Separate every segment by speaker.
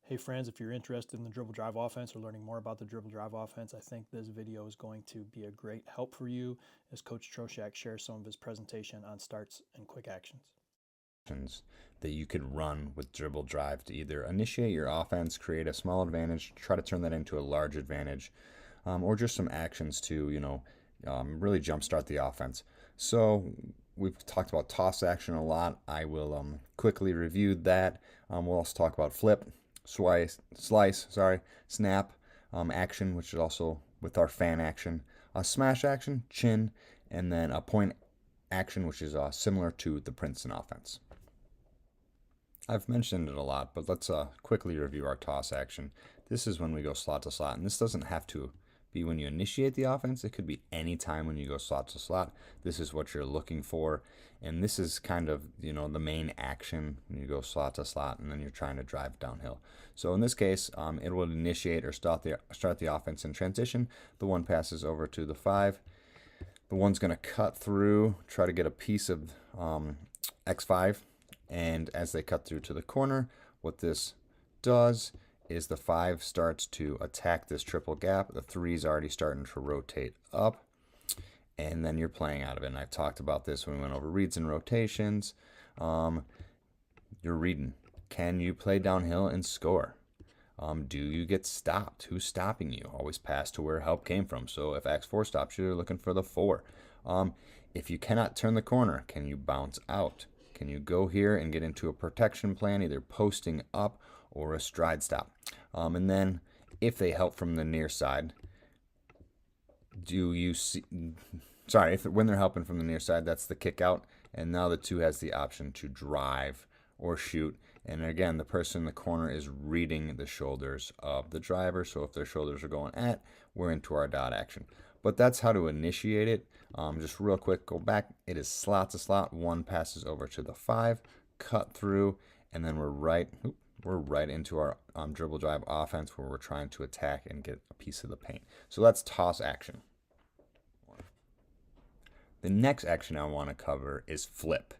Speaker 1: Hey friends, if you're interested in the dribble drive offense or learning more about the dribble drive offense, I think this video is going to be a great help for you as Coach Troshak shares some of his presentation on starts and quick actions.
Speaker 2: That you could run with dribble drive to either initiate your offense, create a small advantage, try to turn that into a large advantage, or just some actions to, really jumpstart the offense. So we've talked about toss action a lot. I will quickly review that. We'll also talk about flip, slice, snap action, which is also with our fan action, a smash action, chin, and then a point action, which is similar to the Princeton offense. I've mentioned it a lot, but let's quickly review our toss action. This is when we go slot to slot, and this doesn't have to be when you initiate the offense. It could be any time when you go slot to slot. This is what you're looking for, and this is kind of, the main action when you go slot to slot, and then you're trying to drive downhill. So in this case, it will initiate or start the offense in transition. The one passes over to the 5. The one's going to cut through, try to get a piece of X5. And as they cut through to the corner, what this does is the 5 starts to attack this triple gap. The 3 is already starting to rotate up, and then you're playing out of it. And I've talked about this when we went over reads and rotations. You're reading. Can you play downhill and score? Do you get stopped? Who's stopping you? Always pass to where help came from. So if X4 stops you, you're looking for the 4. If you cannot turn the corner, can you bounce out? Can you go here and get into a protection plan, either posting up or a stride stop? And then if they help from the near side, when they're helping from the near side, that's the kick out. And now the 2 has the option to drive or shoot. And again, the person in the corner is reading the shoulders of the driver. So if their shoulders are going at, we're into our dot action. But that's how to initiate it. Just real quick, go back. It is slot to slot. 1 passes over to the 5, cut through, and then we're right into our dribble drive offense where we're trying to attack and get a piece of the paint. So that's toss action. The next action I want to cover is flip.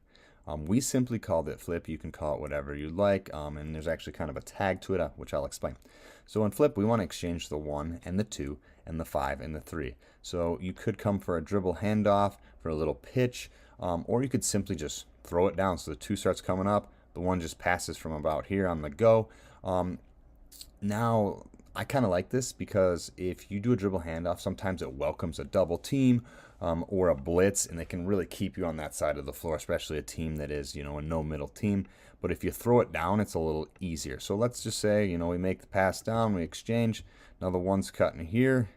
Speaker 2: We simply called it flip. You can call it whatever you like, and there's actually kind of a tag to it, which I'll explain. So in flip, we want to exchange the 1 and the 2 and the 5 and the 3. So you could come for a dribble handoff, for a little pitch, or you could simply just throw it down. So the 2 starts coming up, the 1 just passes from about here on the go. Now, I kind of like this because if you do a dribble handoff, sometimes it welcomes a double team or a blitz, and they can really keep you on that side of the floor, especially a team that is, a no middle team. But if you throw it down, it's a little easier. So let's just say, we make the pass down, we exchange. Now the 1's cutting here.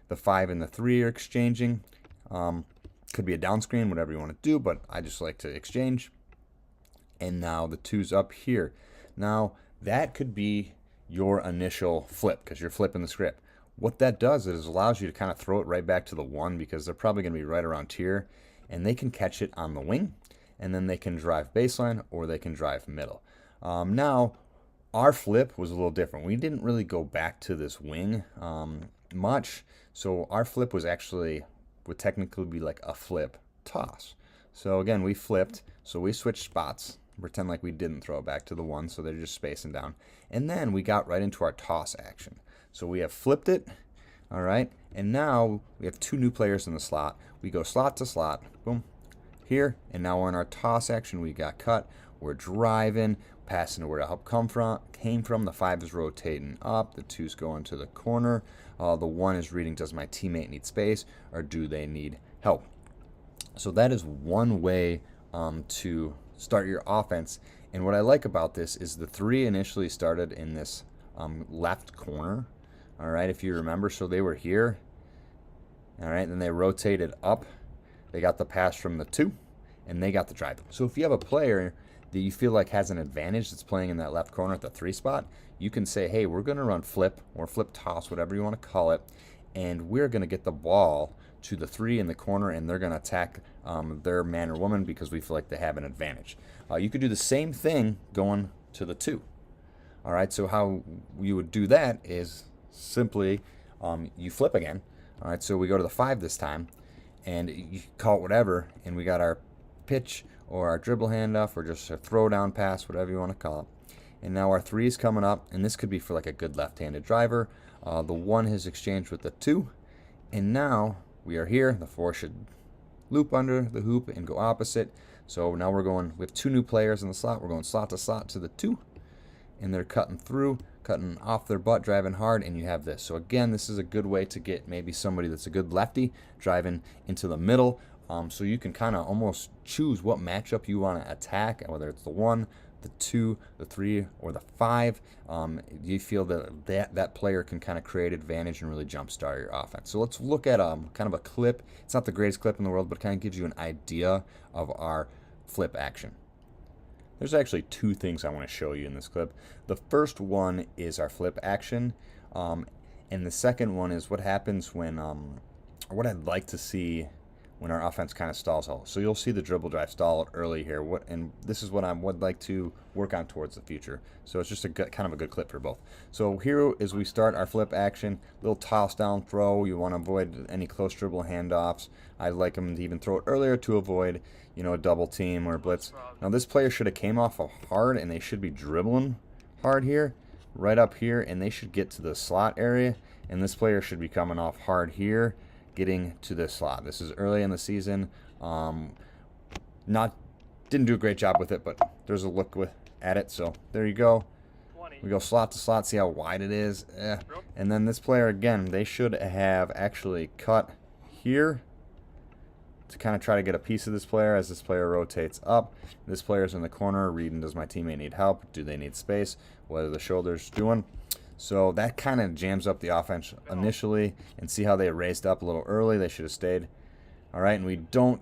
Speaker 2: The 5 and the 3 are exchanging. Could be a down screen, whatever you want to do, but I just like to exchange. And now the 2's up here. Now that could be your initial flip because you're flipping the script. What that does is allows you to kind of throw it right back to the 1 because they're probably going to be right around here, and they can catch it on the wing, and then they can drive baseline or they can drive middle. Now, our flip was a little different. We didn't really go back to this wing much, so our flip would technically be like a flip toss. So again, we flipped, so we switched spots. Pretend like we didn't throw it back to the 1, so they're just spacing down. And then we got right into our toss action. So we have flipped it, all right, and now we have 2 new players in the slot. We go slot to slot, boom, here, and now we're in our toss action. We got cut, we're driving, passing to where the help came from. The 5 is rotating up, the 2's going to the corner. The 1 is reading, does my teammate need space or do they need help? So that is one way to start your offense. And what I like about this is the 3 initially started in this left corner. All right, if you remember, so they were here. All right, then they rotated up. They got the pass from the 2, and they got the drive. So if you have a player that you feel like has an advantage that's playing in that left corner at the 3 spot, you can say, hey, we're going to run flip or flip toss, whatever you want to call it, and we're going to get the ball to the 3 in the corner, and they're going to attack their man or woman because we feel like they have an advantage. You could do the same thing going to the 2. All right, so how you would do that is simply you flip again. All right, so we go to the 5 this time, and you call it whatever, and we got our pitch or our dribble handoff or just a throw down pass, whatever you want to call it. And now our 3 is coming up, and this could be for like a good left-handed driver. The 1 has exchanged with the 2, and now we are here. The 4 should loop under the hoop and go opposite. So now we have 2 new players in the slot. We're going slot to the 2, and they're cutting through, cutting off their butt, driving hard, and you have this. So again, this is a good way to get maybe somebody that's a good lefty driving into the middle. So you can kind of almost choose what matchup you want to attack, whether it's the 1, the 2, the 3, or the 5. You feel that player can kind of create advantage and really jumpstart your offense. So let's look at kind of a clip. It's not the greatest clip in the world, but it kind of gives you an idea of our flip action. There's actually 2 things I want to show you in this clip. The first one is our flip action, and the second one is what happens when, or what I'd like to see when our offense kind of stalls out. So you'll see the dribble drive stall out early here, and this is what I would like to work on towards the future. So it's just kind of a good clip for both. So here is we start our flip action, little toss down throw. You want to avoid any close dribble handoffs. I like them to even throw it earlier to avoid, a double team or blitz. Now this player should have came off hard, and they should be dribbling hard here, right up here, and they should get to the slot area, and this player should be coming off hard here, getting to this slot. This is early in the season. Didn't do a great job with it, but there's a look at it. So there you go. We go slot to slot, see how wide it is. And then this player, again, they should have actually cut here to kind of try to get a piece of this player as this player rotates up. This player's in the corner reading, does my teammate need help? Do they need space? What are the shoulders doing? So that kind of jams up the offense initially, and see how they raised up a little early. They should have stayed. All right, and we don't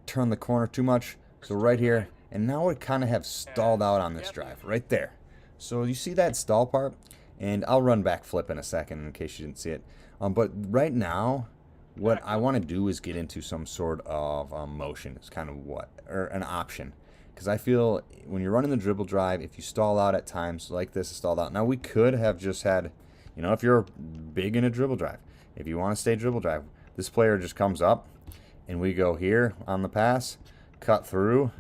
Speaker 2: turn the corner too much. So right here, and now we kind of have stalled out on this drive right there. So you see that stall part, and I'll run back flip in a second in case you didn't see it. But right now, what I want to do is get into some sort of motion. It's kind of or an option. Because I feel when you're running the dribble drive, if you stall out at times like this, stalled out. Now we could have just had, if you're big in a dribble drive, if you want to stay dribble drive, this player just comes up, and we go here on the pass, cut through,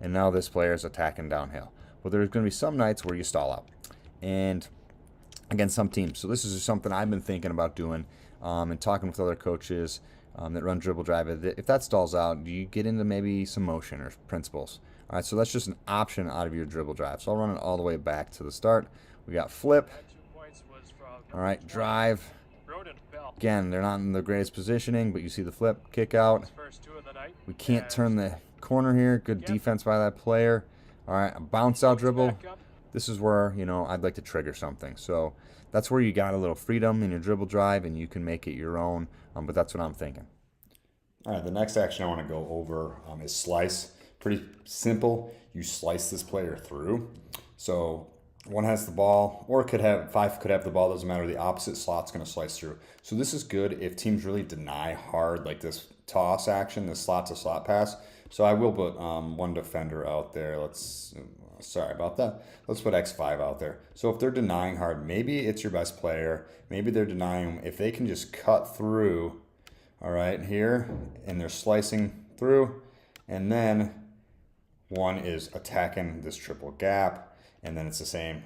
Speaker 2: and now this player is attacking downhill. But there's going to be some nights where you stall out, and against some teams. So this is just something I've been thinking about doing, and talking with other coaches that run dribble drive. If that stalls out, you get into maybe some motion or principles. All right, so that's just an option out of your dribble drive. So I'll run it all the way back to the start. We got flip. All right, drive. Again, they're not in the greatest positioning, but you see the flip, kick out. We can't turn the corner here. Good defense by that player. All right, a bounce out dribble. This is where, I'd like to trigger something. So that's where you got a little freedom in your dribble drive, and you can make it your own, but that's what I'm thinking.
Speaker 3: All right, the next action I want to go over is slice. Pretty simple. You slice this player through. So 1 has the ball, or 5 could have the ball, doesn't matter. The opposite slot's going to slice through. So this is good if teams really deny hard, like this toss action, this slot to slot pass. So I will put 1 defender out there. Sorry about that. Let's put X5 out there. So if they're denying hard, maybe it's your best player. Maybe they're denying. If they can just cut through, all right, here, and they're slicing through, and then 1 is attacking this triple gap, and then it's the same.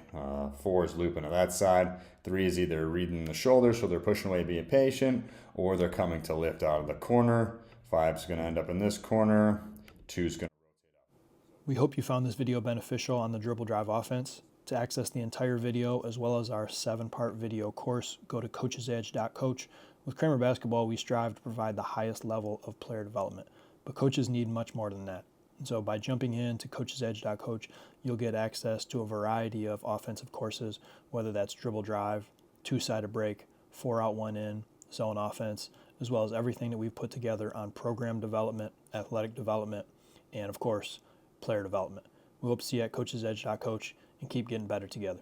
Speaker 3: 4 is looping to that side. 3 is either reading the shoulder, so they're pushing away, being patient, or they're coming to lift out of the corner. 5 is going to end up in this corner. 2 is going to rotate out.
Speaker 1: We hope you found this video beneficial on the dribble drive offense. To access the entire video, as well as our 7-part video course, go to coachesedge.coach. With Kramer Basketball, we strive to provide the highest level of player development, but coaches need much more than that. And so by jumping in to coachesedge.coach, you'll get access to a variety of offensive courses, whether that's dribble drive, 2-sided break, 4-out, 1-in, zone offense, as well as everything that we've put together on program development, athletic development, and of course, player development. We hope to see you at coachesedge.coach and keep getting better together.